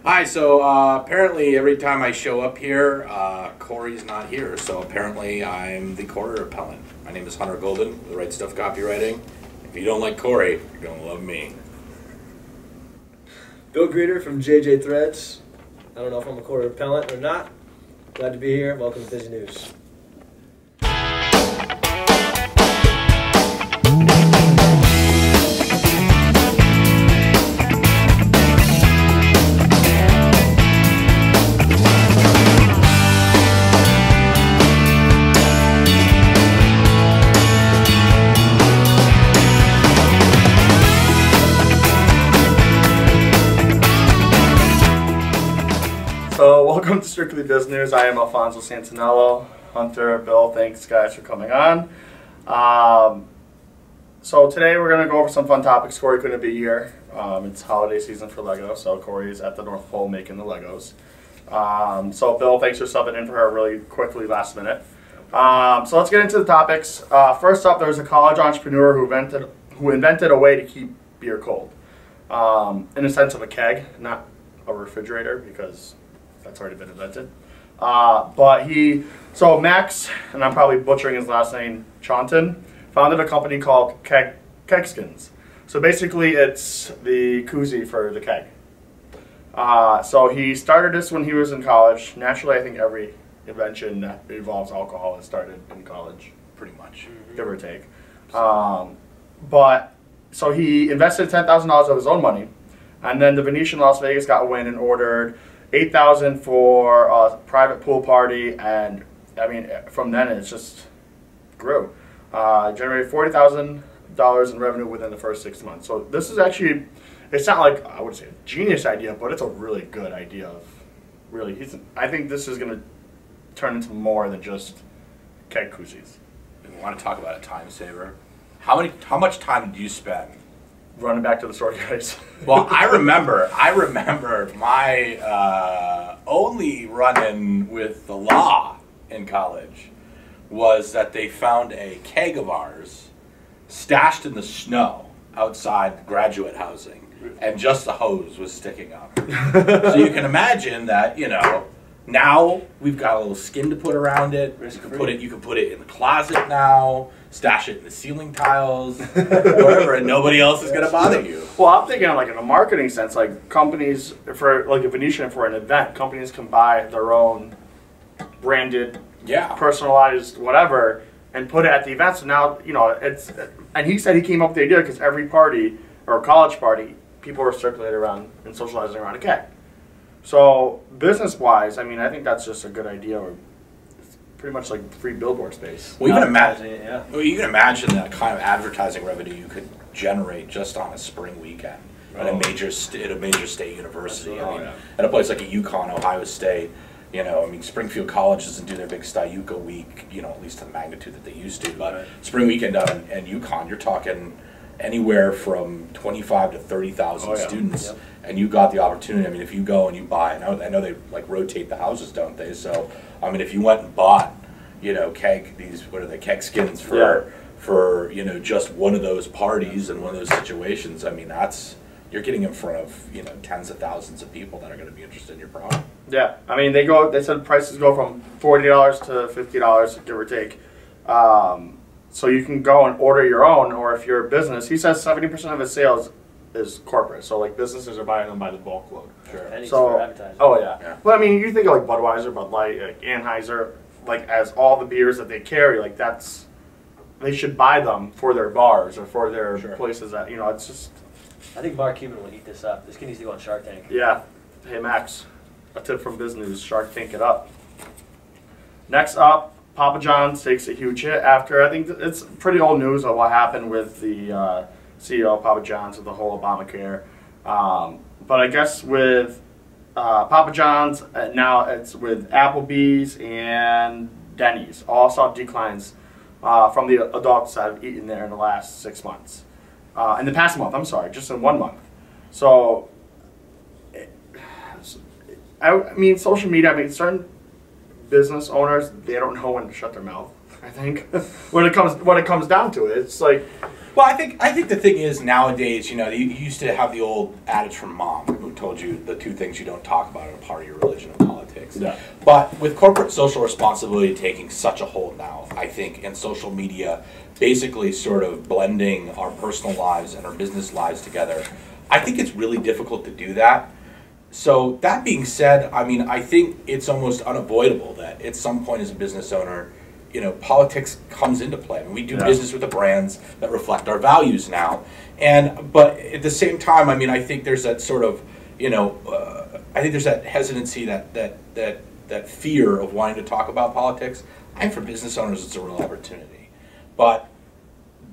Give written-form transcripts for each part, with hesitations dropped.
Hi, so apparently every time I show up here, Corey's not here, so apparently I'm the Corey repellent. My name is Hunter Golden, with the Right Stuff Copywriting. If you don't like Corey, you're going to love me. Bill Greider from JJ Threads. I don't know if I'm a Corey repellent or not. Glad to be here. Welcome to Businews. So welcome to Strictly Business. I am Alfonso Santinello. Hunter, Bill, thanks guys for coming on. So today we're going to go over some fun topics. Corey couldn't be here. It's holiday season for Lego, so Corey's at the North Pole making the Legos. So Bill, thanks for subbing in for her really quickly last minute. So let's get into the topics. First up, there's a college entrepreneur who invented a way to keep beer cold. In the sense of a keg, not a refrigerator, because that's already been invented. So Max, and I'm probably butchering his last name, Chaunton, founded a company called Kegskins. So basically it's the koozie for the keg. So he started this when he was in college. Naturally, I think every invention that involves alcohol is started in college. Pretty much. Give or take. So he invested $10,000 of his own money, and then the Venetian Las Vegas got wind and ordered $8,000 for a private pool party, and I mean, from then it just grew. Generated $40,000 in revenue within the first 6 months. So this is actually, it's not like, I would say a genius idea, but it's a really good idea. I think this is going to turn into more than just keg koozies. We want to talk about a time saver. How much time did you spend running back to the store, guys? Well, I remember my only run-in with the law in college was that they found a keg of ours stashed in the snow outside graduate housing, and just the hose was sticking up. So you can imagine that, now we've got a little skin to put around it. You can put it in the closet now, stash it in the ceiling tiles, wherever, and nobody else is going to bother you. Well, I'm thinking like in a marketing sense, like companies, for like a Venetian for an event, companies can buy their own branded, personalized whatever, and put it at the event. So now, it's, and he said he came up with the idea because every party, or college party, people were circulating around and socializing around a keg. So business-wise, I mean, I think that's just a good idea. It's pretty much like free billboard space. Well, you can imagine that kind of advertising revenue you could generate just on a spring weekend at a major state university. At a place like a UConn, Ohio State. Springfield College doesn't do their big Stiuka week, at least to the magnitude that they used to. But spring weekend out in UConn, you're talking anywhere from 25 to 30,000 students, and you got the opportunity. I mean, if you go and you buy, I know they like rotate the houses, don't they? So, I mean, if you went and bought, Kegskins for just one of those parties and one of those situations, I mean, you're getting in front of tens of thousands of people that are going to be interested in your product. Yeah, I mean, they said prices go from $40 to $50, give or take. So you can go and order your own, or if you're a business, he says 70% of his sales is corporate. So like businesses are buying them by the bulk load. Sure. So, for advertising. Oh yeah. But I mean, you think of like Budweiser, Bud Light, like Anheuser, like as all the beers that they carry, like they should buy them for their bars or for their places that, it's just. I think Mark Cuban will eat this up. This kid needs to go on Shark Tank. Yeah. Hey Max, a tip from Businews, Shark Tank it up. Next up, Papa John's takes a huge hit after, I think it's pretty old news of what happened with the CEO of Papa John's with the whole Obamacare. But I guess with Papa John's, now it's with Applebee's and Denny's. All saw declines from the adults that have eaten there in the last 6 months. In the past month, I'm sorry, just in 1 month. So, I mean, social media, certain business owners, they don't know when to shut their mouth. I think when it comes down to it, it's like. Well, I think the thing is nowadays, you used to have the old adage from mom. who told you the two things you don't talk about are party or religion and politics. Yeah. But with corporate social responsibility taking such a hold now, I think, and social media basically sort of blending our personal lives and our business lives together, I think it's really difficult to do that. So that being said, I mean, I think it's almost unavoidable that at some point as a business owner, politics comes into play. I mean, we do business with the brands that reflect our values now. But at the same time, I mean, I think there's that sort of, I think there's that hesitancy, that fear of wanting to talk about politics. I think for business owners, it's a real opportunity. But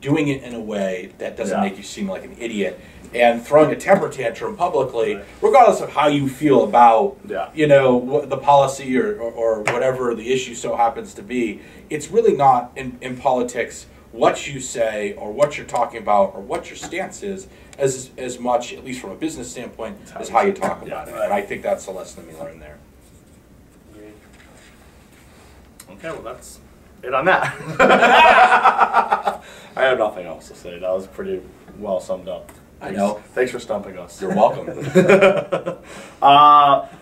doing it in a way that doesn't make you seem like an idiot and throwing a temper tantrum publicly, regardless of how you feel about, the policy or whatever the issue so happens to be, it's really not in politics what you say or what you're talking about or what your stance is as much, at least from a business standpoint, as how you talk about it. And I think that's the lesson that we learned there. Okay, well that's it on that. I have nothing else to say. That was pretty well summed up. I know. Thanks for stumping us. You're welcome.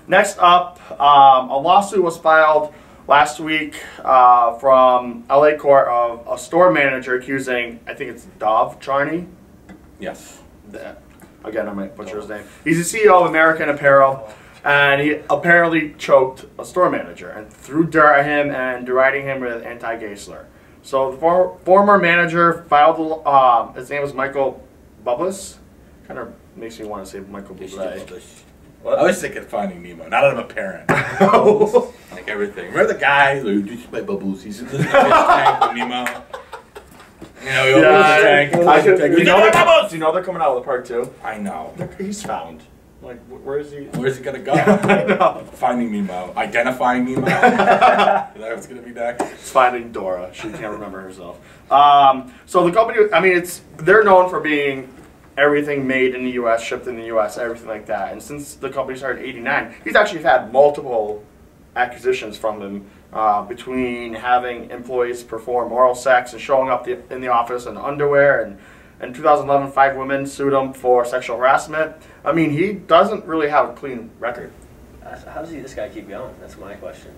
Next up, a lawsuit was filed last week from LA court of a store manager accusing, I think it's Dov Charney. Yes. Again, I might butcher his name. He's the CEO of American Apparel, and he apparently choked a store manager and threw dirt at him and deriding him with anti-gay slur. So the former manager filed, his name was Michael Bubbles. Kind of makes me want to say Michael Bublé. I was thinking of Finding Nemo. Not that I'm a parent. Like everything. Remember the guy who used to play Bubbles? He's in the fish tank with Nemo. He opens the tank. You know they're coming out with a part 2? I know. He's found. Like, where is he? Where's he gonna go? I know. Finding Nemo. Identifying Nemo. Is that what's gonna be next? It's Finding Dora. She can't remember herself. So the company, I mean, they're known for being everything made in the U.S., shipped in the U.S., everything like that. And since the company started in '89, he's actually had multiple acquisitions from him, between having employees perform oral sex and showing up in the office in underwear. And in 2011, 5 women sued him for sexual harassment. I mean, he doesn't really have a clean record. How does this guy keep going? That's my question.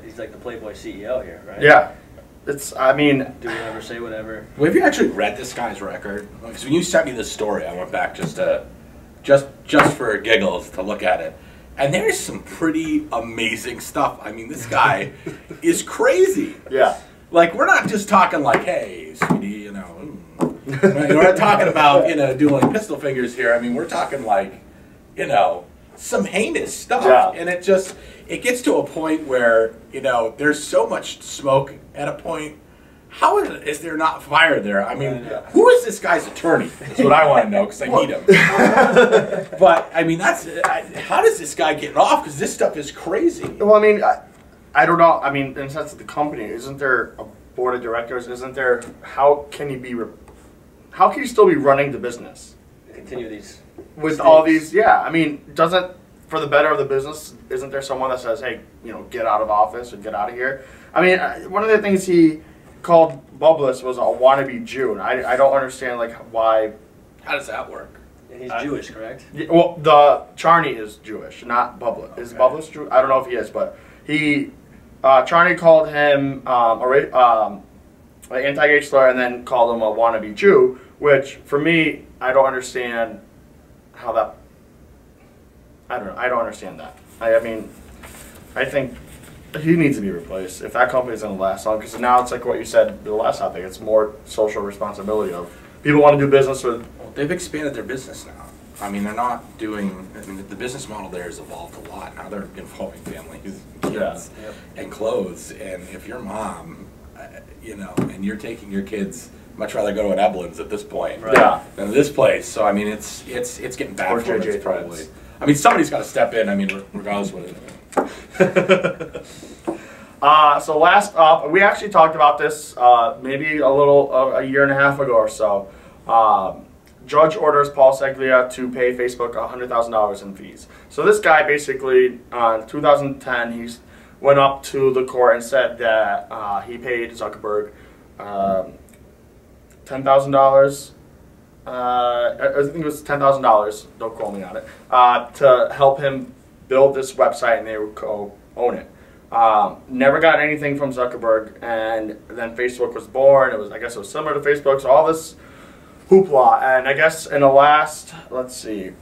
He's like the Playboy CEO here, right? Yeah. I mean... Do we ever say whatever? Well, have you actually read this guy's record? Because when you sent me this story, I went back just for giggles to look at it. And there's some pretty amazing stuff. I mean, this guy is crazy. Yeah. Like, we're not just talking like, hey, sweetie, we're not talking about, doing like pistol fingers here. I mean, we're talking like, some heinous stuff. Yeah. And it gets to a point where, there's so much smoke at a point. How is there not fire there? I mean, who is this guy's attorney? That's what I want to know, because I need him. But, I mean, how does this guy get off? Because this stuff is crazy. Well, I mean, I don't know. I mean, in the sense of the company, isn't there a board of directors? Isn't there, how can you still be running the business? Continue these with all these, I mean, for the better of the business, isn't there someone that says, hey, get out of office or get out of here? I mean, one of the things he called Bubbles was a wannabe Jew, and I don't understand, like, why. How does that work? And he's Jewish, correct? Yeah, well, the Charney is Jewish, not Bubbles. Okay. Is Bubbles Jew? I don't know if he is, but Charney called him an anti-gay slur and then called him a wannabe Jew, which, for me, I don't understand how that... I don't know. I don't understand that. I mean, I think he needs to be replaced if that company's going to last long. Because now it's like what you said the last topic. It's more social responsibility of people want to do business with. Well, they've expanded their business now. I mean, they're not doing. I mean, the business model there has evolved a lot. Now they're involving families, kids, and clothes. And if you're mom, and you're taking your kids. Much rather go to an Evelyn's at this point than this place. So I mean, it's getting bad for them probably. I mean, somebody's got to step in. I mean, regardless of what it is. So last up, we actually talked about this maybe a year and a half ago or so. Judge orders Paul Seglia to pay Facebook $100,000 in fees. So this guy basically, in 2010, he went up to the court and said that he paid Zuckerberg $10,000 I think it was $10,000. Don't quote me on it. To help him build this website, and they would co-own it. Never got anything from Zuckerberg, and then Facebook was born. I guess it was similar to Facebook. So all this hoopla, and I guess in the last, let's see,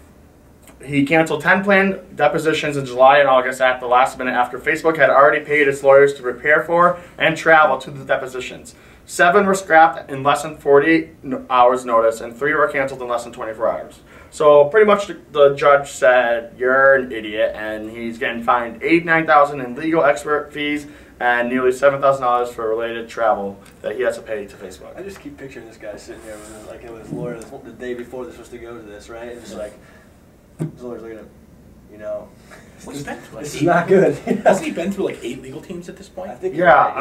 he canceled 10 planned depositions in July and August at the last minute after Facebook had already paid its lawyers to prepare for and travel to the depositions. 7 were scrapped in less than 48 hours notice, and 3 were canceled in less than 24 hours. So pretty much the judge said, you're an idiot, and he's getting fined $89,000 in legal expert fees and nearly $7,000 for related travel that he has to pay to Facebook. I just keep picturing this guy sitting there with his lawyer the day before this was to go to this, right? And just like, his lawyer's looking at him, you know, this is not good. Hasn't he been through like 8 legal teams at this point? I think yeah.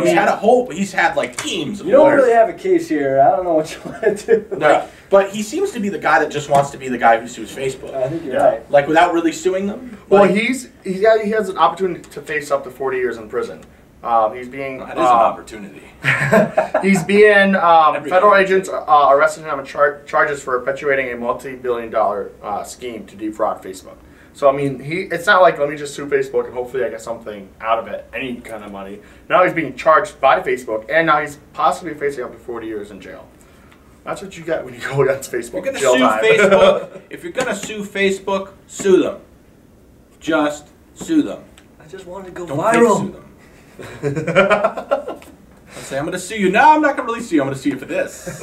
He's had like teams of You don't lawyers. really have a case here. I don't know what you want to do. No, but he seems to be the guy that just wants to be the guy who sues Facebook. I think you're right. Like without really suing them. Well, Like, he has an opportunity to face up to 40 years in prison. He's being that is an opportunity. he's being federal agents arrested him on charges for perpetuating a multi-billion-dollar scheme to defraud Facebook. So I mean, it's not like let me just sue Facebook and hopefully I get something out of it, any kind of money. Now he's being charged by Facebook, and now he's possibly facing up to 40 years in jail. That's what you get when you go against Facebook. If you're gonna sue Facebook, if you're gonna sue Facebook, sue them. Just sue them. I just wanted to go Don't viral. fake sue them. I say I'm gonna sue you. No, I'm not gonna really sue you. I'm gonna sue you for this.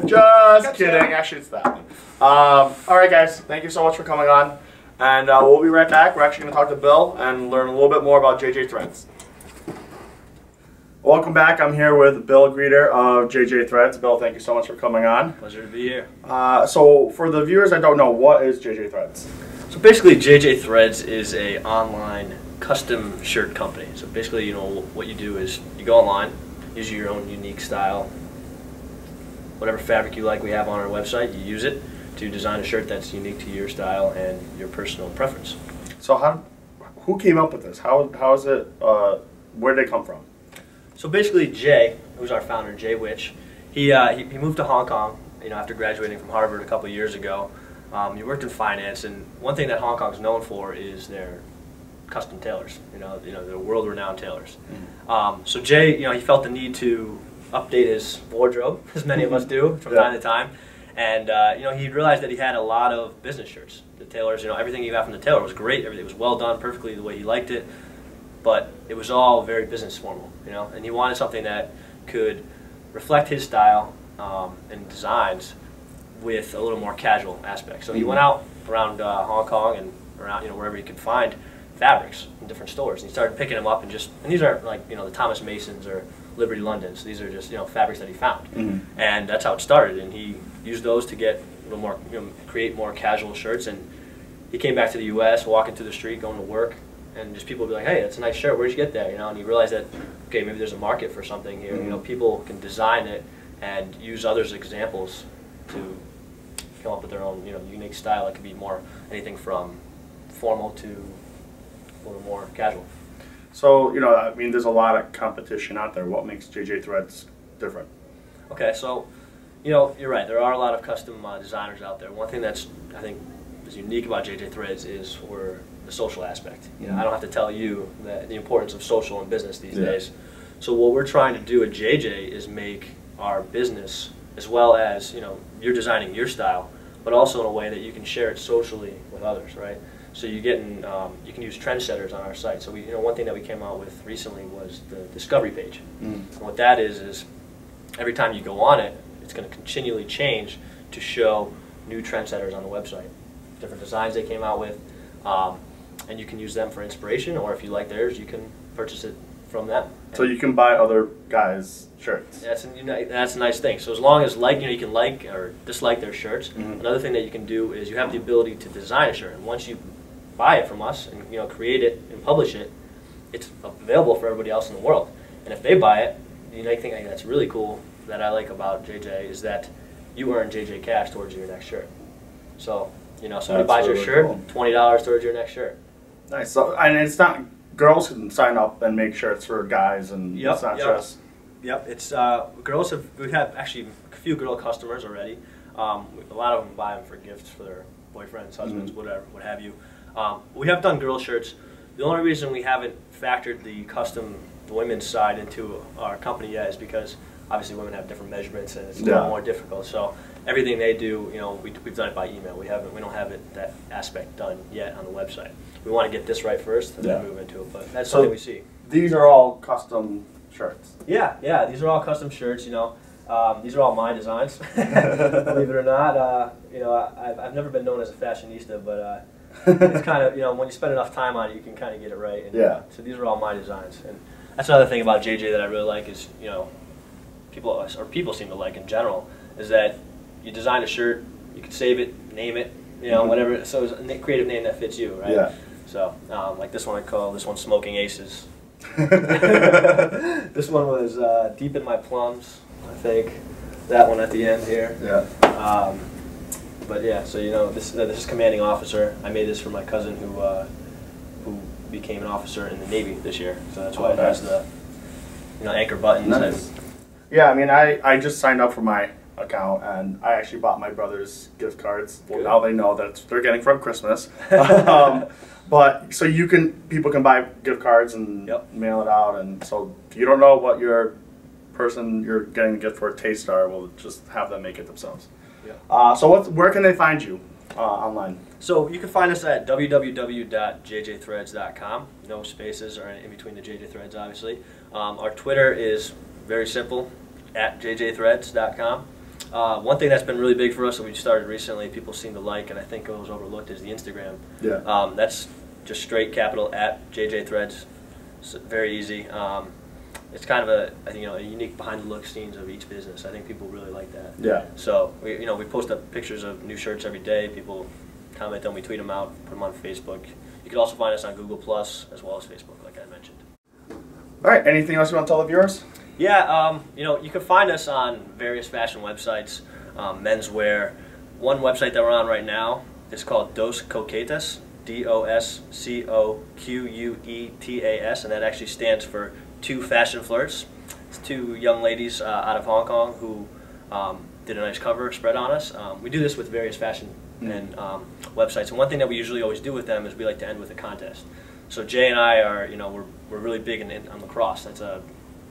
Just kidding. Actually, it's that. All right, guys. Thank you so much for coming on. And we'll be right back. We're actually going to talk to Bill and learn a little bit more about JJ Threads. Welcome back. I'm here with Bill Greider of JJ Threads. Bill, thank you so much for coming on. Pleasure to be here. So for the viewers that don't know, what is JJ Threads? So basically, JJ Threads is a online custom shirt company. So basically, you know, what you do is you go online, use your own unique style, whatever fabric you like we have on our website, you use it to design a shirt that's unique to your style and your personal preference. So who came up with this? How is it, where did it come from? So basically, Jay, who's our founder, Jay Witch, he moved to Hong Kong, you know, after graduating from Harvard a couple of years ago. He worked in finance, and one thing that Hong Kong's known for is their custom tailors. You know, they're world-renowned tailors. So Jay, you know, he felt the need to update his wardrobe, as many of us do from time to time. And you know, he realized that he had a lot of business shirts. The tailors, you know, everything he got from the tailor was great. Everything was well done, perfectly the way he liked it. But it was all very business formal, you know. And he wanted something that could reflect his style and designs with a little more casual aspect. So he went out around Hong Kong and around, you know, wherever he could find fabrics in different stores. And he started picking them up and these aren't like, you know, the Thomas Masons or Liberty Londons. These are just, you know, fabrics that he found. And that's how it started. And he used those to get a little more, you know, create more casual shirts. And he came back to the U.S., walking through the street, going to work, and just people would be like, "Hey, that's a nice shirt. Where'd you get that?" You know, and he realized that, okay, maybe there's a market for something here. You know, people can design it and use others' examples to come up with their own, you know, unique style. It could be more anything from formal to a little more casual. So, you know, I mean, there's a lot of competition out there. What makes JJ Threads different? Okay, so, you know, you're right. There are a lot of custom designers out there. One thing that's, I think, is unique about JJ Threads is the social aspect. You know, I don't have to tell you the importance of social in business these days. So what we're trying to do at JJ is make our business, as well as, you know, you're designing your style, but also in a way that you can share it socially with others, right? So you can use trendsetters on our site. So you know, one thing that we came out with recently was the discovery page. And what that is every time you go on it, it's going to continually change to show new trendsetters on the website, different designs they came out with, and you can use them for inspiration, or if you like theirs, you can purchase it from them. So you can buy other guys' shirts. That's a nice thing. So as long as you can like or dislike their shirts. Another thing that you can do is you have the ability to design a shirt, and once you buy it from us and, you know, create it and publish it, it's available for everybody else in the world. And if they buy it, the unique thing that's really cool that I like about JJ is that you earn JJ cash towards your next shirt. So, you know, somebody buys your shirt, $20 towards your next shirt. Nice. So, and it's not, girls can sign up and make shirts for guys, and it's not just. Yep. It's we have actually a few girl customers already. A lot of them buy them for gifts for their boyfriends, husbands, whatever, what have you. We have done girl shirts. The only reason we haven't factored the women's side into our company yet is because obviously women have different measurements and it's a little more difficult. So everything they do, you know, we've done it by email. We don't have that aspect done yet on the website. We want to get this right first and then move into it. But that's something we see. These are all custom shirts. Yeah. These are all custom shirts. You know, these are all my designs. Believe it or not, you know, I've never been known as a fashionista, but it's kind of, you know, when you spend enough time on it, you can kind of get it right. And, so these are all my designs, and that's another thing about JJ that I really like is, you know, people seem to like in general, is that you design a shirt, you can save it, name it, you know, whatever. So it's a creative name that fits you, right? Yeah. So like this one, I call this one "Smoking Aces." This one was "Deep in My Plums," I think. That one at the end here. Yeah. But yeah, so you know, this is Commanding Officer. I made this for my cousin who became an officer in the Navy this year. So that's why it has the, you know, anchor buttons. Nice. Yeah, I mean, I just signed up for my account and I actually bought my brother's gift cards. Well, now they know that they're getting from Christmas. But so people can buy gift cards and mail it out, and so if you don't know what your person you're getting a gift for taste are, we'll just have them make it themselves. So where can they find you online? So you can find us at www.jjthreads.com. No spaces or in between the JJ Threads, obviously. Our Twitter is very simple, at jjthreads.com. One thing that's been really big for us that we started recently, people seem to like, and I think it was overlooked, is the Instagram. Yeah. That's just straight capital at JJThreads. It's very easy. It's kind of a unique behind-the-look scenes of each business. I think people really like that. Yeah. So we post up pictures of new shirts every day. People comment them, we tweet them out, put them on Facebook. You can also find us on Google Plus as well as Facebook, like I mentioned. All right. Anything else you want to tell the viewers? Yeah. You know, you can find us on various fashion websites, menswear. One website that we're on right now is called Dos Coquetas, DOSCOQUETAS, and that actually stands for Two Fashion Flirts. It's two young ladies out of Hong Kong who did a nice cover spread on us. We do this with various fashion and websites, and one thing that we usually always do with them is we like to end with a contest. So Jay and I are, you know, we're really big on lacrosse. That's a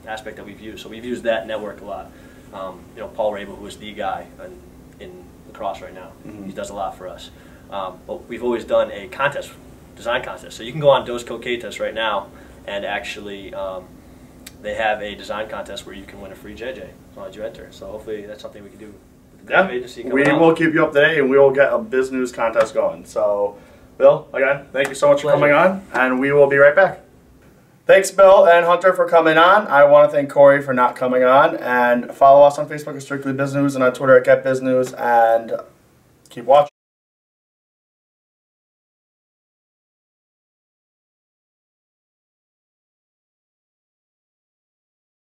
aspect that we've used. So we've used that network a lot. You know, Paul Rabel, who is the guy in lacrosse right now, he does a lot for us. But we've always done a contest, design contest. So you can go on Dos Coquetas right now and actually they have a design contest where you can win a free JJ as long as you enter. So hopefully that's something we can do with the agency coming out. We will keep you up to date and we will get a Businews contest going. So Bill, again, thank you so much for coming on, and we will be right back. Thanks, Bill and Hunter, for coming on. I want to thank Corey for not coming on, and follow us on Facebook at Strictly Businews and on Twitter at Get Businews, and keep watching.